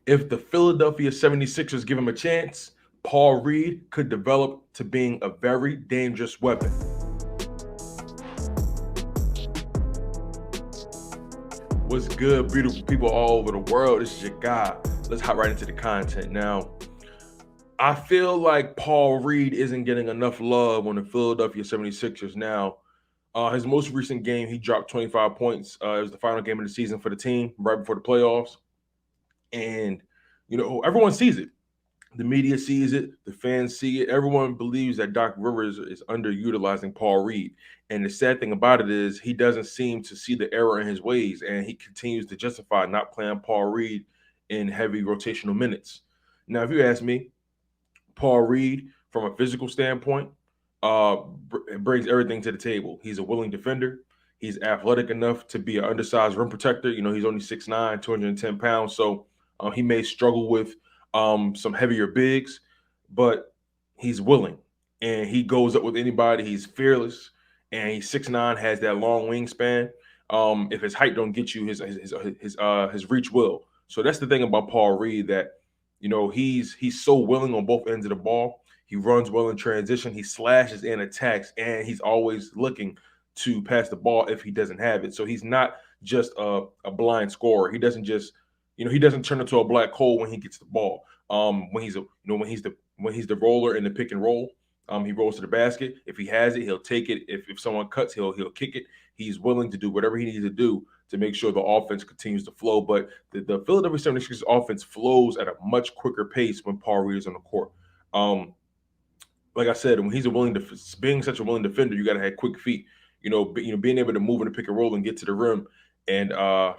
If the Philadelphia 76ers give him a chance, Paul Reed could develop to being a very dangerous weapon. What's good, beautiful people all over the world? This is your guy. Let's hop right into the content. Now, I feel like Paul Reed isn't getting enough love on the Philadelphia 76ers. Now, his most recent game, he dropped 25 points. It was the final game of the season for the team right before the playoffs. And, everyone sees it. The media sees it. The fans see it. Everyone believes that Doc Rivers is underutilizing Paul Reed. And the sad thing about it is he doesn't seem to see the error in his ways, and he continues to justify not playing Paul Reed in heavy rotational minutes. Now, if you ask me, Paul Reed, from a physical standpoint, brings everything to the table. He's a willing defender. He's athletic enough to be an undersized rim protector. He's only 6'9", 210 pounds. So he may struggle with some heavier bigs, but he's willing. And he goes up with anybody. He's fearless. And he's 6'9", has that long wingspan. If his height don't get you, his reach will. So that's the thing about Paul Reed, that he's so willing on both ends of the ball. He runs well in transition. He slashes and attacks, and he's always looking to pass the ball if he doesn't have it. So he's not just a blind scorer. He doesn't just, he doesn't turn into a black hole when he gets the ball. When he's the roller in the pick and roll, he rolls to the basket. If he has it, he'll take it. If someone cuts, he'll kick it. He's willing to do whatever he needs to do to make sure the offense continues to flow. But the Philadelphia 76ers offense flows at a much quicker pace when Paul Reed is on the court. Like I said, when being such a willing defender, you got to have quick feet. Being able to move in the pick and roll and get to the rim and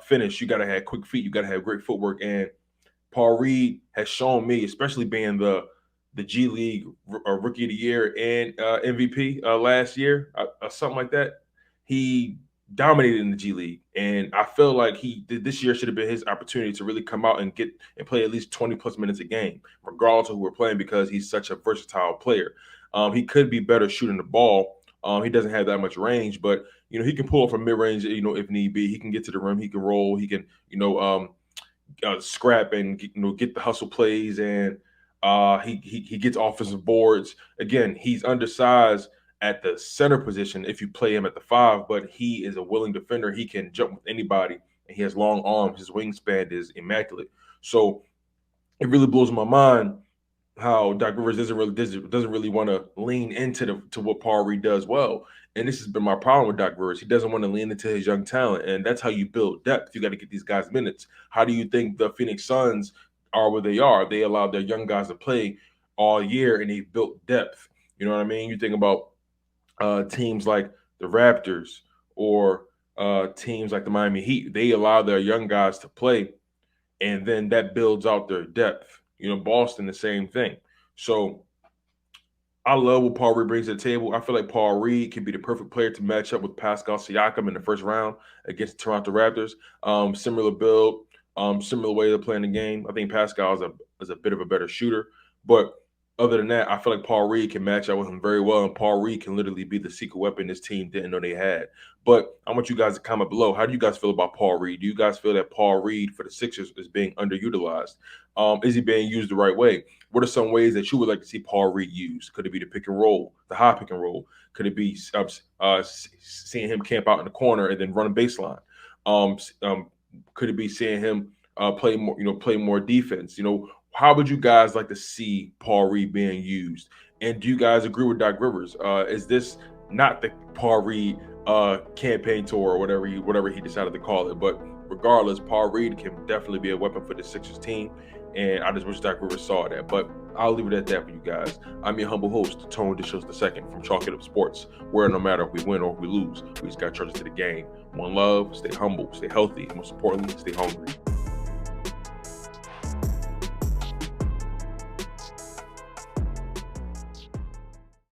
finish, you got to have quick feet. You got to have great footwork. And Paul Reed has shown me, especially being the G League Rookie of the Year and MVP last year, something like that. He dominated in the G League, and I feel like this year should have been his opportunity to really come out and play at least 20 plus minutes a game, regardless of who we're playing, because he's such a versatile player. He could be better shooting the ball. He doesn't have that much range, but he can pull up from mid range, if need be. He can get to the rim. He can roll. He can scrap and get the hustle plays, and he gets offensive boards. Again, he's undersized at the center position if you play him at the 5, but he is a willing defender. He can jump with anybody, and he has long arms. His wingspan is immaculate. So it really blows my mind how Doc Rivers doesn't really want to lean into what Paul Reed does well. And this has been my problem with Doc Rivers. He doesn't want to lean into his young talent, and that's how you build depth. You got to get these guys minutes. How do you think the Phoenix Suns are where they are? They allowed their young guys to play all year, and they built depth. You know what I mean? You think about teams like the Raptors or teams like the Miami Heat. They allow their young guys to play, and then that builds out their depth. Boston, the same thing. So I love what Paul Reed brings to the table. I feel like Paul Reed can be the perfect player to match up with Pascal Siakam in the first round against the Toronto Raptors. Similar build, similar way of playing the game. I think Pascal is a bit of a better shooter, but other than that, I feel like Paul Reed can match up with him very well, and Paul Reed can literally be the secret weapon this team didn't know they had. But I want you guys to comment below. How do you guys feel about Paul Reed? Do you guys feel that Paul Reed for the Sixers is being underutilized? Is he being used the right way? What are some ways that you would like to see Paul Reed used? Could it be the pick and roll, the high pick and roll? Could it be seeing him camp out in the corner and then run a baseline? Could it be seeing him play more defense? How would you guys like to see Paul Reed being used? And do you guys agree with Doc Rivers? Is this not the Paul Reed campaign tour or whatever he decided to call it? But regardless, Paul Reed can definitely be a weapon for the Sixers team. And I just wish Doc Rivers saw that. But I'll leave it at that for you guys. I'm your humble host, Tone Dishos II from Chalk It Up Sports, where no matter if we win or if we lose, we just got charges to the game. One love, stay humble, stay healthy, and most importantly, stay hungry.